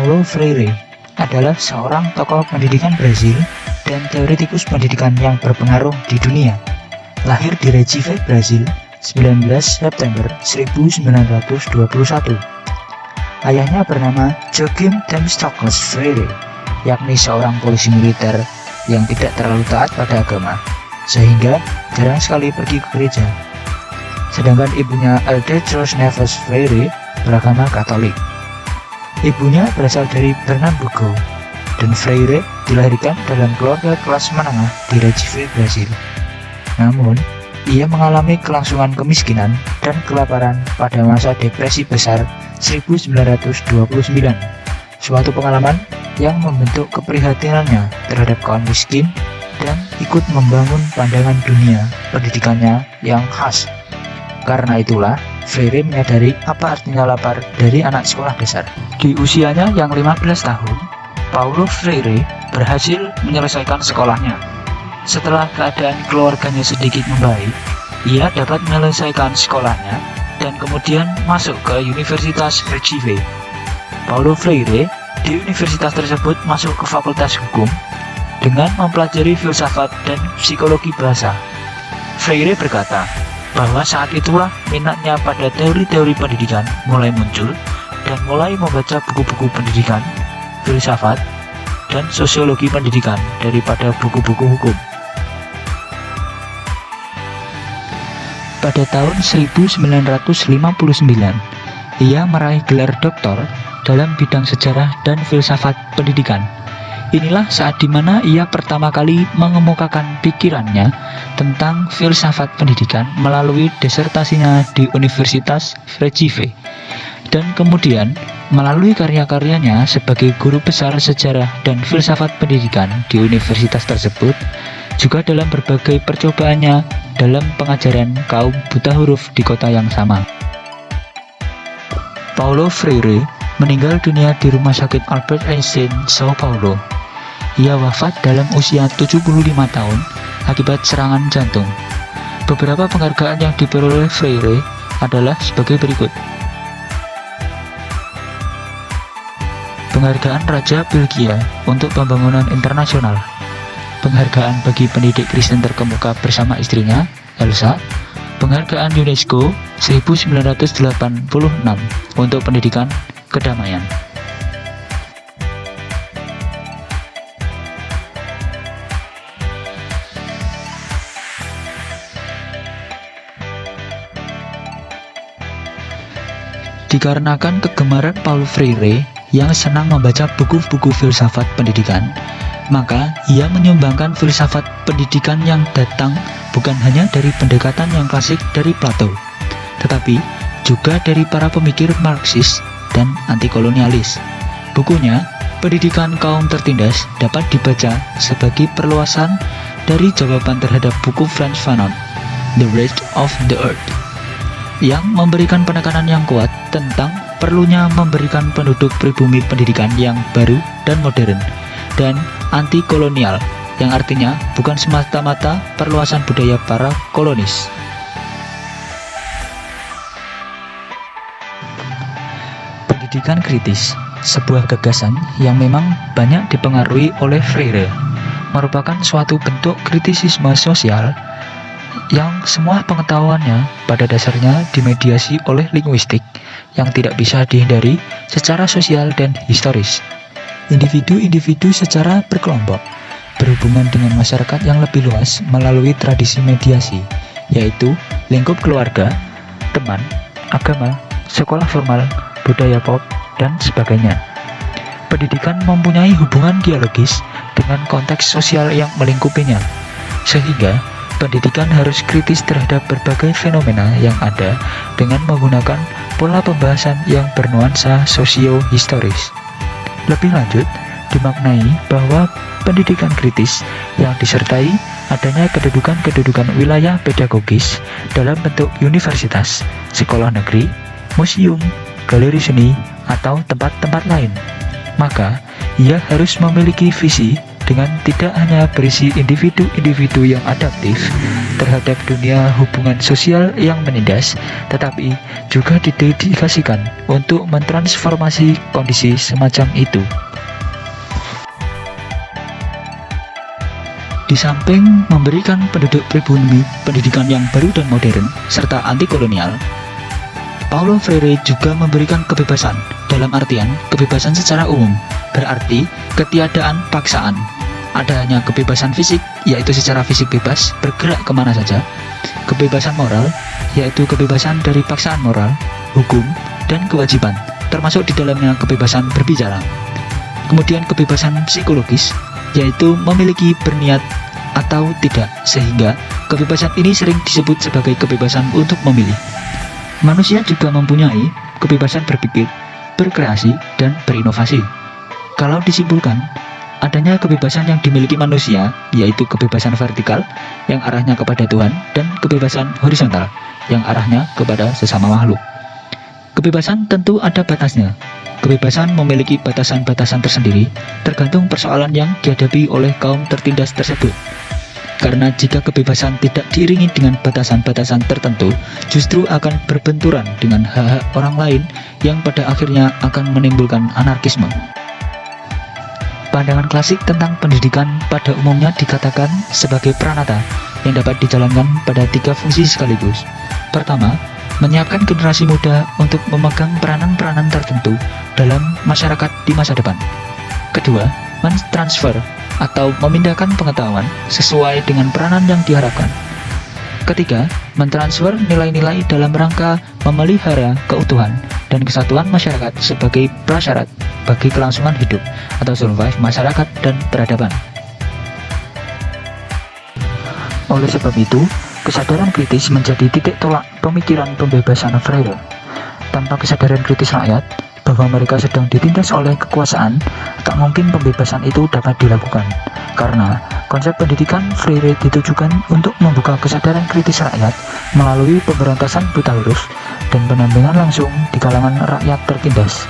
Paulo Freire adalah seorang tokoh pendidikan Brasil dan teoretikus pendidikan yang berpengaruh di dunia. Lahir di Recife, Brasil, 19 September 1921. Ayahnya bernama Joaquim Themistocles Freire, yakni seorang polisi militer yang tidak terlalu taat pada agama, sehingga jarang sekali pergi ke gereja. Sedangkan ibunya Aldetros Neves Freire beragama Katolik. Ibunya berasal dari Pernambuco, dan Freire dilahirkan dalam keluarga kelas menengah di Recife, Brasil. Namun, ia mengalami kelangsungan kemiskinan dan kelaparan pada masa depresi besar 1929, suatu pengalaman yang membentuk keprihatinannya terhadap kaum miskin dan ikut membangun pandangan dunia pendidikannya yang khas. Karena itulah, Freire menyadari apa artinya lapar dari anak sekolah dasar. Di usianya yang 15 tahun, Paulo Freire berhasil menyelesaikan sekolahnya. Setelah keadaan keluarganya sedikit membaik, ia dapat menyelesaikan sekolahnya dan kemudian masuk ke Universitas Recife. Paulo Freire di universitas tersebut masuk ke Fakultas Hukum dengan mempelajari filsafat dan psikologi bahasa. Freire berkata bahwa saat itulah minatnya pada teori-teori pendidikan mulai muncul dan mulai membaca buku-buku pendidikan, filsafat, dan sosiologi pendidikan daripada buku-buku hukum. Pada tahun 1959, ia meraih gelar doktor dalam bidang sejarah dan filsafat pendidikan. Inilah saat dimana ia pertama kali mengemukakan pikirannya tentang filsafat pendidikan melalui disertasinya di Universitas Recife, dan kemudian melalui karya-karyanya sebagai guru besar sejarah dan filsafat pendidikan di universitas tersebut, juga dalam berbagai percobaannya dalam pengajaran kaum buta huruf di kota yang sama. Paulo Freire meninggal dunia di Rumah Sakit Albert Einstein, Sao Paulo. Ia wafat dalam usia 75 tahun akibat serangan jantung. Beberapa penghargaan yang diperoleh Freire adalah sebagai berikut. Penghargaan Raja Belgia untuk pembangunan internasional. Penghargaan bagi pendidik Kristen terkemuka bersama istrinya, Elsa. Penghargaan UNESCO 1986 untuk pendidikan kedamaian. Dikarenakan kegemaran Paulo Freire yang senang membaca buku-buku filsafat pendidikan, maka ia menyumbangkan filsafat pendidikan yang datang bukan hanya dari pendekatan yang klasik dari Plato, tetapi juga dari para pemikir Marxis dan antikolonialis. Bukunya, Pendidikan Kaum Tertindas, dapat dibaca sebagai perluasan dari jawaban terhadap buku Frantz Fanon, The Rest of the Earth, yang memberikan penekanan yang kuat tentang perlunya memberikan penduduk pribumi pendidikan yang baru dan modern, dan anti-kolonial, yang artinya bukan semata-mata perluasan budaya para kolonis. Pendidikan kritis, sebuah gagasan yang memang banyak dipengaruhi oleh Freire, merupakan suatu bentuk kritisisme sosial yang semua pengetahuannya pada dasarnya dimediasi oleh linguistik yang tidak bisa dihindari secara sosial dan historis. Individu-individu secara berkelompok berhubungan dengan masyarakat yang lebih luas melalui tradisi mediasi, yaitu lingkup keluarga, teman, agama, sekolah formal, budaya pop, dan sebagainya. Pendidikan mempunyai hubungan dialogis dengan konteks sosial yang melingkupinya, sehingga pendidikan harus kritis terhadap berbagai fenomena yang ada dengan menggunakan pola pembahasan yang bernuansa sosio-historis. Lebih lanjut, dimaknai bahwa pendidikan kritis yang disertai adanya kedudukan-kedudukan wilayah pedagogis dalam bentuk universitas, sekolah negeri, museum, galeri seni, atau tempat-tempat lain. Maka, ia harus memiliki visi dengan tidak hanya berisi individu-individu yang adaptif terhadap dunia hubungan sosial yang menindas, tetapi juga didedikasikan untuk mentransformasi kondisi semacam itu. Di samping memberikan penduduk pribumi pendidikan yang baru dan modern serta anti kolonial, Paulo Freire juga memberikan kebebasan, dalam artian kebebasan secara umum, berarti ketiadaan paksaan. Ada hanya kebebasan fisik, yaitu secara fisik bebas bergerak kemana saja. Kebebasan moral, yaitu kebebasan dari paksaan moral, hukum, dan kewajiban, termasuk di dalamnya kebebasan berbicara. Kemudian kebebasan psikologis, yaitu memiliki berniat atau tidak, sehingga kebebasan ini sering disebut sebagai kebebasan untuk memilih. Manusia juga mempunyai kebebasan berpikir, berkreasi, dan berinovasi. Kalau disimpulkan, adanya kebebasan yang dimiliki manusia, yaitu kebebasan vertikal yang arahnya kepada Tuhan, dan kebebasan horizontal yang arahnya kepada sesama makhluk. Kebebasan tentu ada batasnya. Kebebasan memiliki batasan-batasan tersendiri, tergantung persoalan yang dihadapi oleh kaum tertindas tersebut. Karena jika kebebasan tidak diiringi dengan batasan-batasan tertentu, justru akan berbenturan dengan hak-hak orang lain yang pada akhirnya akan menimbulkan anarkisme. Pandangan klasik tentang pendidikan pada umumnya dikatakan sebagai pranata yang dapat dijalankan pada 3 fungsi sekaligus. Pertama, menyiapkan generasi muda untuk memegang peranan-peranan tertentu dalam masyarakat di masa depan. Kedua, mentransfer atau memindahkan pengetahuan sesuai dengan peranan yang diharapkan. Ketiga, mentransfer nilai-nilai dalam rangka memelihara keutuhan dan kesatuan masyarakat sebagai prasyarat bagi kelangsungan hidup atau survive masyarakat dan peradaban. Oleh sebab itu, kesadaran kritis menjadi titik tolak pemikiran pembebasan Freire. Tanpa kesadaran kritis rakyat bahwa mereka sedang ditindas oleh kekuasaan, tak mungkin pembebasan itu dapat dilakukan. Karena konsep pendidikan Freire ditujukan untuk membuka kesadaran kritis rakyat melalui pemberantasan buta huruf dan pendampingan langsung di kalangan rakyat tertindas.